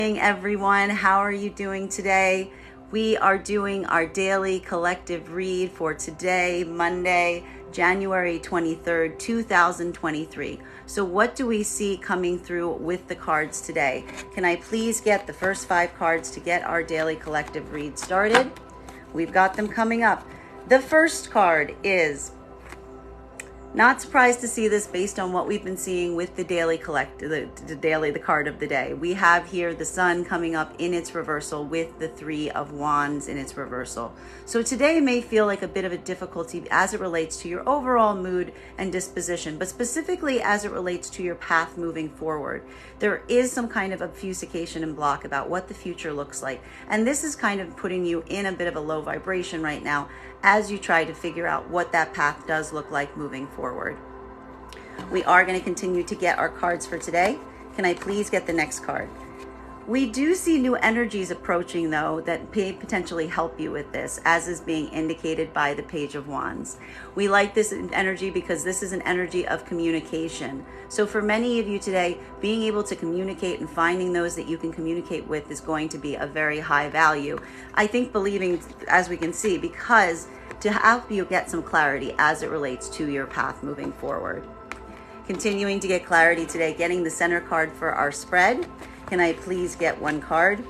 Everyone, how are you doing today? We are doing our daily collective read for today, Monday, January 23rd, 2023. So what do we see coming through with the cards today? Can I please get the first 5 cards to get our daily collective read started? We've got them coming up. The first card is, not surprised to see this based on what we've been seeing with the daily the card of the day. We have here the Sun coming up in its reversal with the 3 of Wands in its reversal. So today may feel like a bit of a difficulty as it relates to your overall mood and disposition, but specifically as it relates to your path moving forward. There is some kind of obfuscation and block about what the future looks like. And this is kind of putting you in a bit of a low vibration right now as you try to figure out what that path does look like moving forward. We are going to continue to get our cards for today. Can I please get the next card? We do see new energies approaching, though, that may potentially help you with this, as is being indicated by the Page of Wands. We like this energy because this is an energy of communication. So for many of you today, being able to communicate and finding those that you can communicate with is going to be a very high value. I think believing, as we can see, because to help you get some clarity as it relates to your path moving forward. Continuing to get clarity today, getting the center card for our spread. Can I please get one card?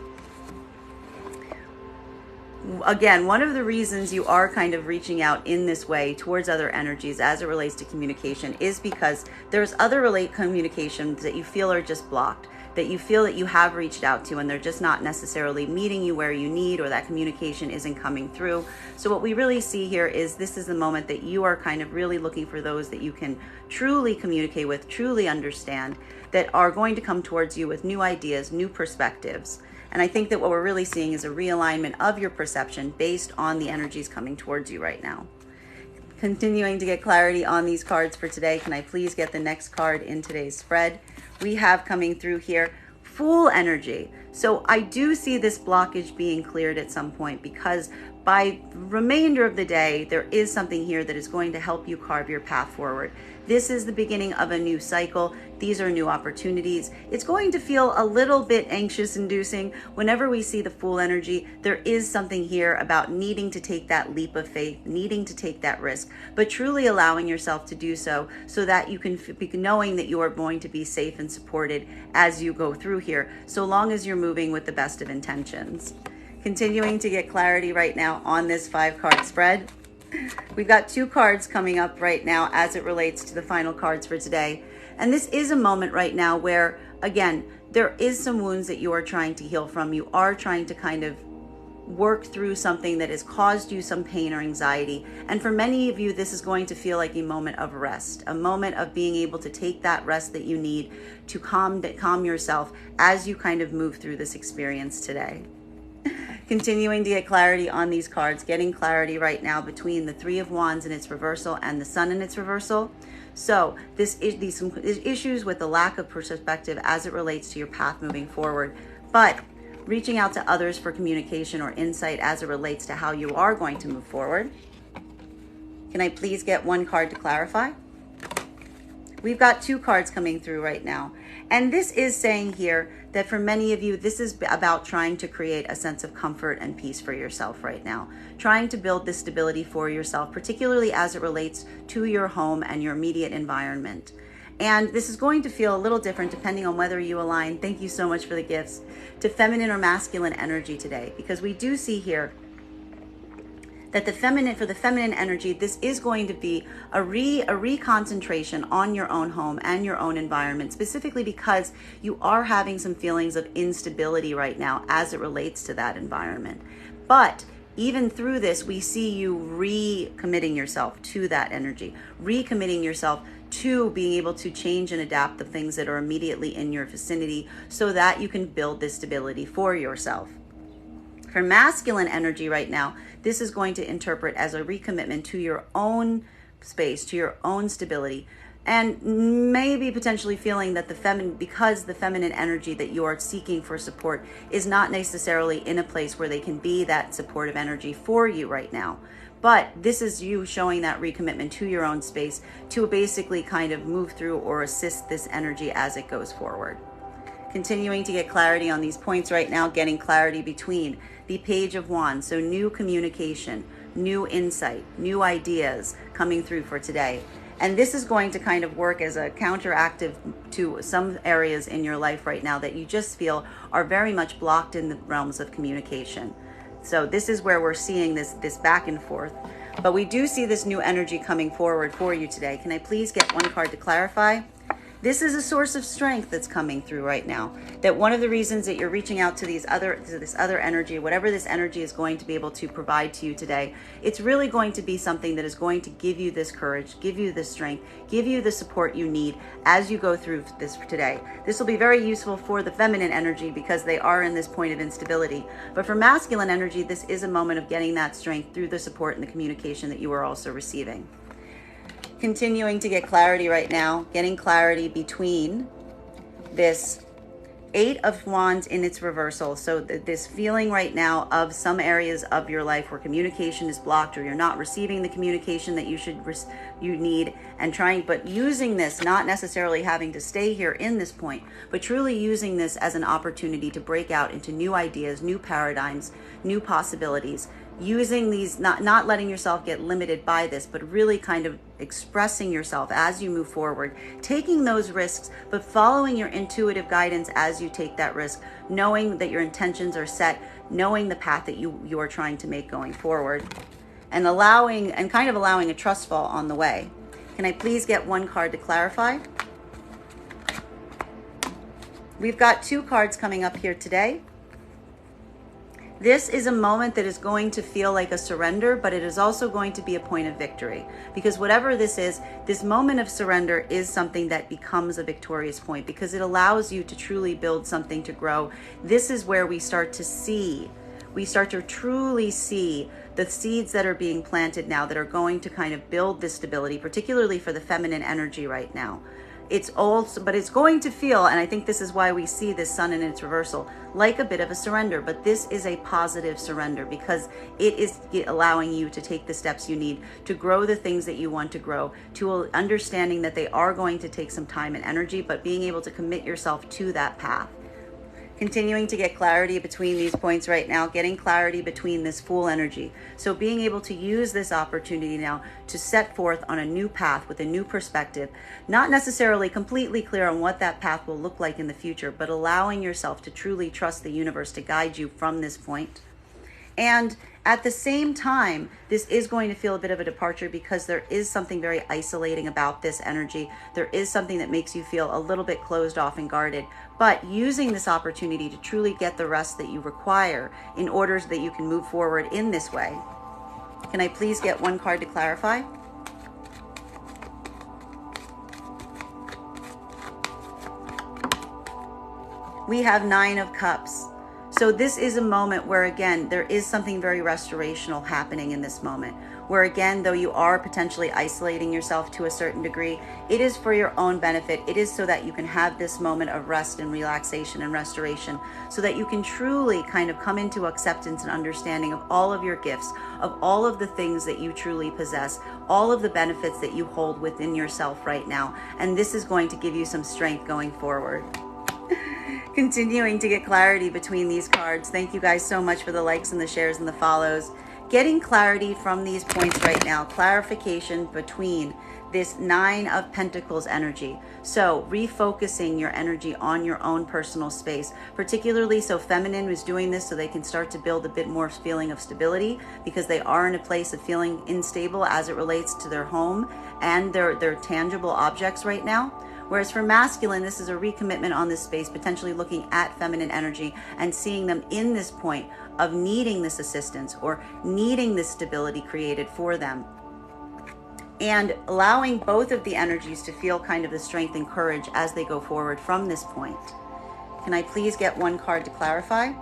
Again, one of the reasons you are kind of reaching out in this way towards other energies as it relates to communication is because there's other communications that you feel are just blocked, that you feel that you have reached out to and they're just not necessarily meeting you where you need, or that communication isn't coming through. So what we really see here is this is the moment that you are kind of really looking for those that you can truly communicate with, truly understand, that are going to come towards you with new ideas, new perspectives. And I think that what we're really seeing is a realignment of your perception based on the energies coming towards you right now. Continuing to get clarity on these cards for today, can I please get the next card in today's spread? We have coming through here Fool energy. So I do see this blockage being cleared at some point, because by remainder of the day, there is something here that is going to help you carve your path forward. This is the beginning of a new cycle. These are new opportunities. It's going to feel a little bit anxious inducing. Whenever we see the Fool energy, there is something here about needing to take that leap of faith, needing to take that risk, but truly allowing yourself to do so that you can be knowing that you are going to be safe and supported as you go through here, so long as you're moving with the best of intentions. Continuing to get clarity right now on this 5-card spread. We've got 2 cards coming up right now as it relates to the final cards for today. And this is a moment right now where, again, there is some wounds that you are trying to heal from. You are trying to kind of work through something that has caused you some pain or anxiety. And for many of you, this is going to feel like a moment of rest, a moment of being able to take that rest that you need to calm yourself as you kind of move through this experience today. Continuing to get clarity on these cards, getting clarity right now between the 3 of Wands in its reversal and the Sun in its reversal. So these issues with the lack of perspective as it relates to your path moving forward, but reaching out to others for communication or insight as it relates to how you are going to move forward. Can I please get one card to clarify? We've got 2 cards coming through right now. And this is saying here that for many of you, this is about trying to create a sense of comfort and peace for yourself right now. Trying to build this stability for yourself, particularly as it relates to your home and your immediate environment. And this is going to feel a little different depending on whether you align, thank you so much for the gifts, to feminine or masculine energy today. Because we do see here that for the feminine energy, this is going to be a reconcentration on your own home and your own environment, specifically because you are having some feelings of instability right now as it relates to that environment. But even through this, we see you recommitting yourself to that energy, recommitting yourself to being able to change and adapt the things that are immediately in your vicinity so that you can build this stability for yourself. For masculine energy right now, this is going to interpret as a recommitment to your own space, to your own stability, and maybe potentially feeling that because the feminine energy that you are seeking for support is not necessarily in a place where they can be that supportive energy for you right now. But this is you showing that recommitment to your own space to basically kind of move through or assist this energy as it goes forward. Continuing to get clarity on these points right now, getting clarity between the Page of Wands. So new communication, new insight, new ideas coming through for today. And this is going to kind of work as a counteractive to some areas in your life right now that you just feel are very much blocked in the realms of communication. So this is where we're seeing this back and forth. But we do see this new energy coming forward for you today. Can I please get one card to clarify? This is a source of strength that's coming through right now. That one of the reasons that you're reaching out to this other energy, whatever this energy is going to be able to provide to you today, it's really going to be something that is going to give you this courage, give you this strength, give you the support you need as you go through this today. This will be very useful for the feminine energy because they are in this point of instability. But for masculine energy, this is a moment of getting that strength through the support and the communication that you are also receiving. Continuing to get clarity right now, getting clarity between this Eight of Wands in its reversal. So this feeling right now of some areas of your life where communication is blocked or you're not receiving the communication that you need, and but using this, not necessarily having to stay here in this point, but truly using this as an opportunity to break out into new ideas, new paradigms, new possibilities. Using these, not letting yourself get limited by this, but really kind of expressing yourself as you move forward, taking those risks, but following your intuitive guidance as you take that risk, knowing that your intentions are set, knowing the path that you are trying to make going forward, and allowing a trust fall on the way. Can I please get one card to clarify? We've got two cards coming up here today. This is a moment that is going to feel like a surrender, but it is also going to be a point of victory. Because whatever this is, this moment of surrender is something that becomes a victorious point because it allows you to truly build something to grow. This is where we start to truly see the seeds that are being planted now that are going to kind of build this stability, particularly for the feminine energy right now. But it's going to feel, and I think this is why we see this sun in its reversal, like a bit of a surrender. But this is a positive surrender because it is allowing you to take the steps you need to grow the things that you want to grow, to understanding that they are going to take some time and energy, but being able to commit yourself to that path. Continuing to get clarity between these points right now, getting clarity between this Fool energy. So being able to use this opportunity now to set forth on a new path with a new perspective, not necessarily completely clear on what that path will look like in the future, but allowing yourself to truly trust the universe to guide you from this point. And at the same time, this is going to feel a bit of a departure because there is something very isolating about this energy. There is something that makes you feel a little bit closed off and guarded. But using this opportunity to truly get the rest that you require in order that you can move forward in this way. Can I please get one card to clarify? We have Nine of Cups. So this is a moment where, again, there is something very restorational happening in this moment. Where, again, though you are potentially isolating yourself to a certain degree, it is for your own benefit. It is so that you can have this moment of rest and relaxation and restoration so that you can truly kind of come into acceptance and understanding of all of your gifts, of all of the things that you truly possess, all of the benefits that you hold within yourself right now. And this is going to give you some strength going forward. Continuing to get clarity between these cards. Thank you guys so much for the likes and the shares and the follows. Getting clarity from these points right now. Clarification between this Nine of Pentacles energy. So refocusing your energy on your own personal space, particularly so feminine is doing this so they can start to build a bit more feeling of stability because they are in a place of feeling unstable as it relates to their home and their tangible objects right now. Whereas for masculine, this is a recommitment on this space, potentially looking at feminine energy and seeing them in this point of needing this assistance or needing this stability created for them. And allowing both of the energies to feel kind of the strength and courage as they go forward from this point. Can I please get one card to clarify?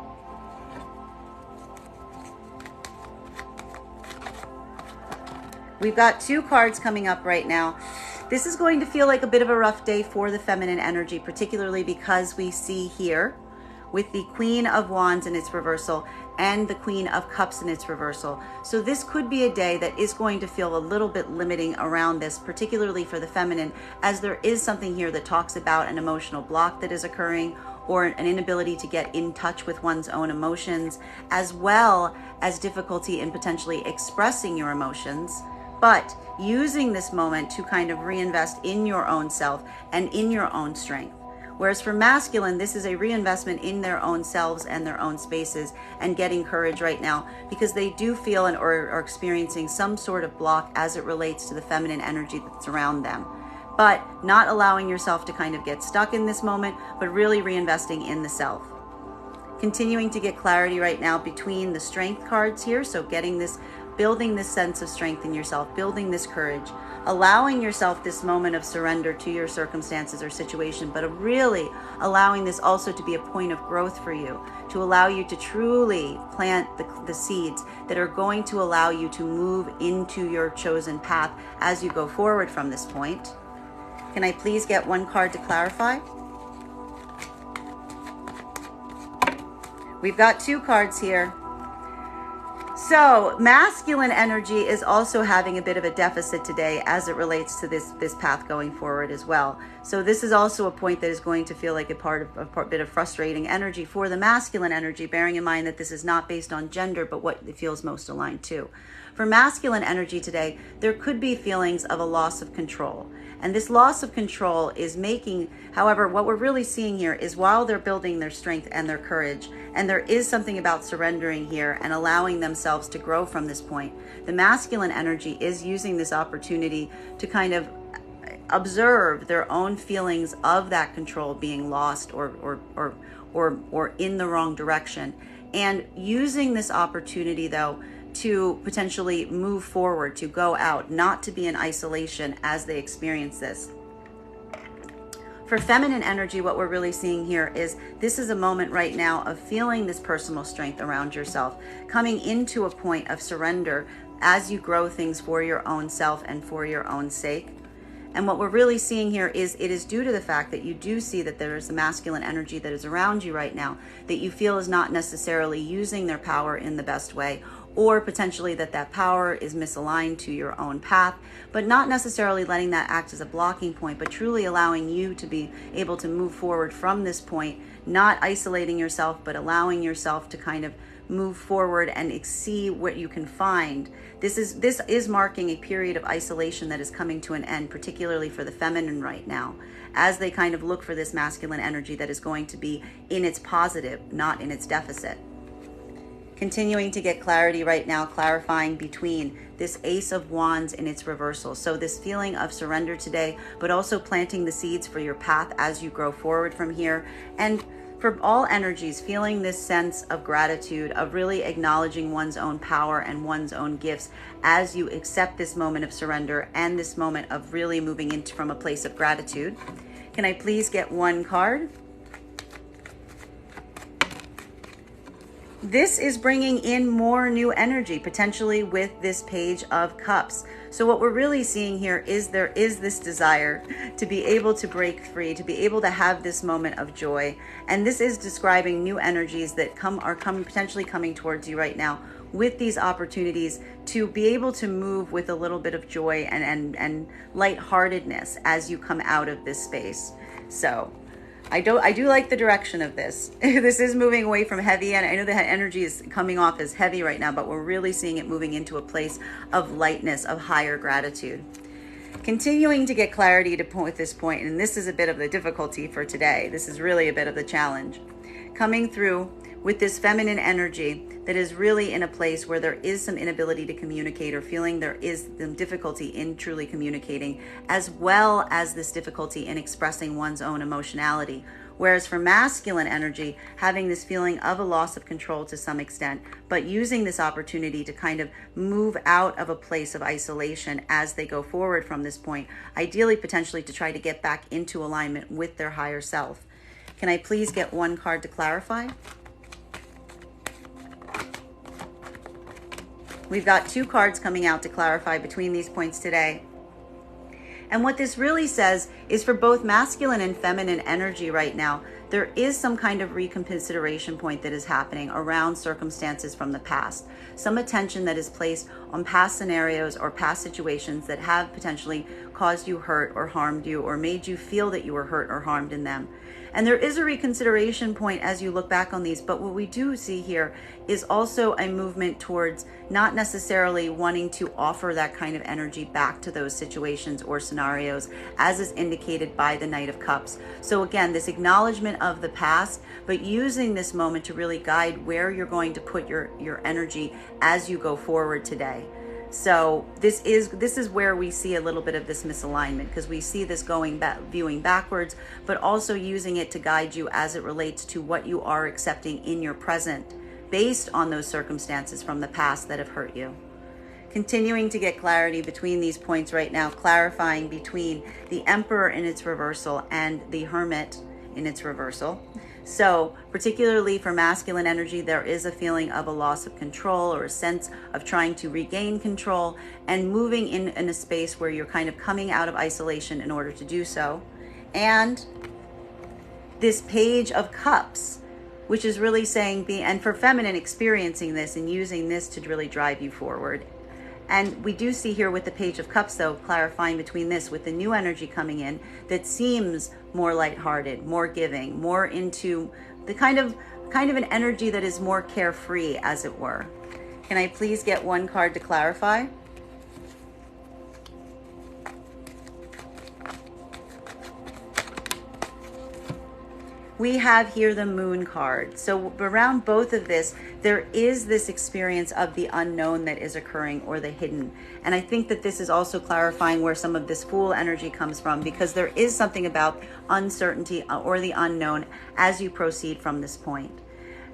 We've got two cards coming up right now. This is going to feel like a bit of a rough day for the feminine energy, particularly because we see here with the Queen of Wands in its reversal and the Queen of Cups in its reversal. So this could be a day that is going to feel a little bit limiting around this, particularly for the feminine, as there is something here that talks about an emotional block that is occurring, or an inability to get in touch with one's own emotions, as well as difficulty in potentially expressing your emotions, but using this moment to kind of reinvest in your own self and in your own strength. Whereas for masculine, this is a reinvestment in their own selves and their own spaces and getting courage right now, because they do feel or are experiencing some sort of block as it relates to the feminine energy that's around them. But not allowing yourself to kind of get stuck in this moment, but really reinvesting in the self. Continuing to get clarity right now between the strength cards here. So building this sense of strength in yourself, building this courage, allowing yourself this moment of surrender to your circumstances or situation, but really allowing this also to be a point of growth for you, to allow you to truly plant the seeds that are going to allow you to move into your chosen path as you go forward from this point. Can I please get one card to clarify? We've got two cards here. So masculine energy is also having a bit of a deficit today as it relates to this path going forward as well. So this is also a point that is going to feel like a bit of frustrating energy for the masculine energy, bearing in mind that this is not based on gender, but what it feels most aligned to. For masculine energy today, there could be feelings of a loss of control. And this loss of control is making, however, what we're really seeing here is while they're building their strength and their courage, and there is something about surrendering here and allowing themselves to grow from this point, the masculine energy is using this opportunity to kind of observe their own feelings of that control being lost or in the wrong direction. And using this opportunity, though, to potentially move forward, to go out, not to be in isolation as they experience this. For feminine energy, what we're really seeing here is this is a moment right now of feeling this personal strength around yourself, coming into a point of surrender as you grow things for your own self and for your own sake. And what we're really seeing here is it is due to the fact that you do see that there is a masculine energy that is around you right now that you feel is not necessarily using their power in the best way, or potentially that power is misaligned to your own path, but not necessarily letting that act as a blocking point, but truly allowing you to be able to move forward from this point, not isolating yourself, but allowing yourself to kind of move forward and see what you can find. This is marking a period of isolation that is coming to an end, particularly for the feminine right now, as they kind of look for this masculine energy that is going to be in its positive, not in its deficit. Continuing to get clarity right now, clarifying between this Ace of Wands and its reversal. So this feeling of surrender today, but also planting the seeds for your path as you grow forward from here. And for all energies, feeling this sense of gratitude, of really acknowledging one's own power and one's own gifts as you accept this moment of surrender and this moment of really moving into from a place of gratitude. Can I please get one card? This is bringing in more new energy, potentially with this Page of Cups. So what we're really seeing here is there is this desire to be able to break free, to be able to have this moment of joy. And this is describing new energies that are potentially coming towards you right now with these opportunities to be able to move with a little bit of joy and lightheartedness as you come out of this space. So I do like the direction of this. This is moving away from heavy, and I know that energy is coming off as heavy right now, but we're really seeing it moving into a place of lightness, of higher gratitude. Continuing to get clarity with this point, and this is a bit of the difficulty for today. This is really a bit of the challenge. Coming through with this feminine energy that is really in a place where there is some inability to communicate, or feeling there is some difficulty in truly communicating, as well as this difficulty in expressing one's own emotionality. Whereas for masculine energy, having this feeling of a loss of control to some extent, but using this opportunity to kind of move out of a place of isolation as they go forward from this point, ideally potentially to try to get back into alignment with their higher self. Can I please get one card to clarify? We've got two cards coming out to clarify between these points today. And what this really says is for both masculine and feminine energy right now, there is some kind of reconsideration point that is happening around circumstances from the past. Some attention that is placed on past scenarios or past situations that have potentially caused you hurt or harmed you, or made you feel that you were hurt or harmed in them. And there is a reconsideration point as you look back on these, but what we do see here is also a movement towards not necessarily wanting to offer that kind of energy back to those situations or scenarios, as is indicated by the Knight of Cups. So again, this acknowledgement of the past, but using this moment to really guide where you're going to put your energy as you go forward today. So this is where we see a little bit of this misalignment, because we see this going back, viewing backwards, but also using it to guide you as it relates to what you are accepting in your present, based on those circumstances from the past that have hurt you. Continuing to get clarity between these points right now, clarifying between the Emperor in its reversal and the Hermit in its reversal. So particularly for masculine energy, there is a feeling of a loss of control, or a sense of trying to regain control and moving in a space where you're kind of coming out of isolation in order to do so. And this Page of Cups, which is really saying, and for feminine, experiencing this and using this to really drive you forward. And we do see here with the Page of Cups, though, clarifying between this with the new energy coming in that seems more lighthearted, more giving, more into the kind of an energy that is more carefree, as it were. Can I please get one card to clarify? We have here the Moon card. So around both of this, there is this experience of the unknown that is occurring, or the hidden. And I think that this is also clarifying where some of this Fool energy comes from, because there is something about uncertainty or the unknown as you proceed from this point.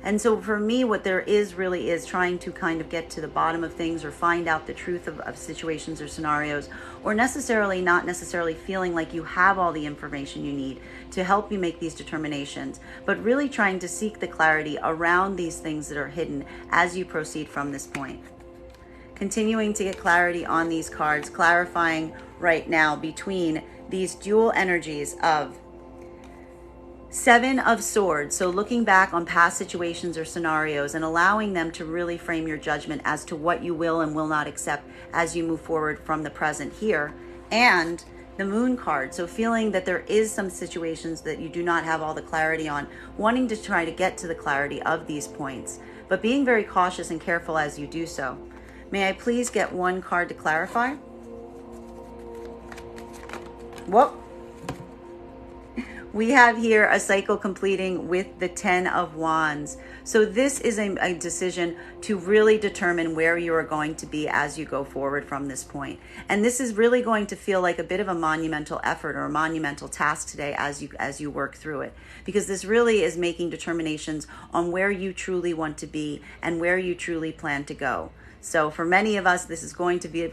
And so for me, what there is really is trying to kind of get to the bottom of things, or find out the truth of situations or scenarios, or not necessarily feeling like you have all the information you need to help you make these determinations, but really trying to seek the clarity around these things that are hidden as you proceed from this point. Continuing to get clarity on these cards, clarifying right now between these dual energies of Seven of Swords, so looking back on past situations or scenarios and allowing them to really frame your judgment as to what you will and will not accept as you move forward from the present here. And the Moon card, so feeling that there is some situations that you do not have all the clarity on, wanting to try to get to the clarity of these points, but being very cautious and careful as you do so. May I please get one card to clarify? Whoop. We have here a cycle completing with the 10 of Wands. So this is a decision to really determine where you are going to be as you go forward from this point. And this is really going to feel like a bit of a monumental effort or a monumental task today as you work through it. Because this really is making determinations on where you truly want to be and where you truly plan to go. So for many of us, this is going to be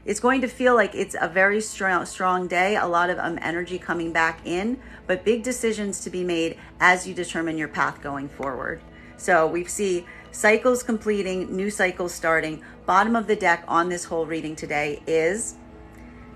it's going to feel like it's a very strong day, a lot of energy coming back in, but big decisions to be made as you determine your path going forward. So we see cycles completing, new cycles starting. Bottom of the deck on this whole reading today is,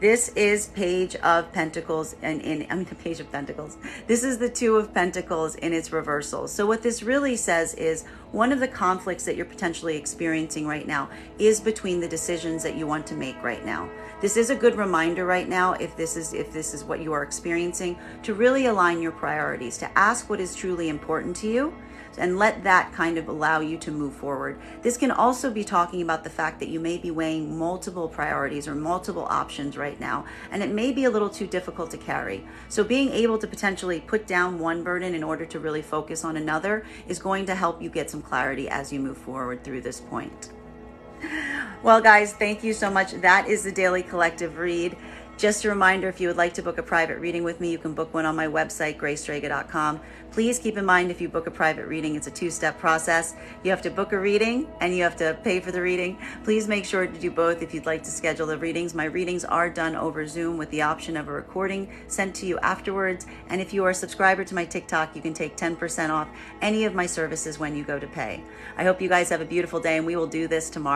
this is Page of Pentacles, the Page of Pentacles. This is the Two of Pentacles in its reversal. So what this really says is one of the conflicts that you're potentially experiencing right now is between the decisions that you want to make right now. This is a good reminder right now, if this is what you are experiencing, to really align your priorities, to ask what is truly important to you, and let that kind of allow you to move forward. This can also be talking about the fact that you may be weighing multiple priorities or multiple options right now, and it may be a little too difficult to carry. So being able to potentially put down one burden in order to really focus on another is going to help you get some clarity as you move forward through this point. Well, guys, thank you so much. That is the Daily Collective Read. Just a reminder, if you would like to book a private reading with me, you can book one on my website, Strega.com. Please keep in mind, if you book a private reading, it's a two-step process. You have to book a reading and you have to pay for the reading. Please make sure to do both if you'd like to schedule the readings. My readings are done over Zoom with the option of a recording sent to you afterwards. And if you are a subscriber to my TikTok, you can take 10% off any of my services when you go to pay. I hope you guys have a beautiful day, and we will do this tomorrow.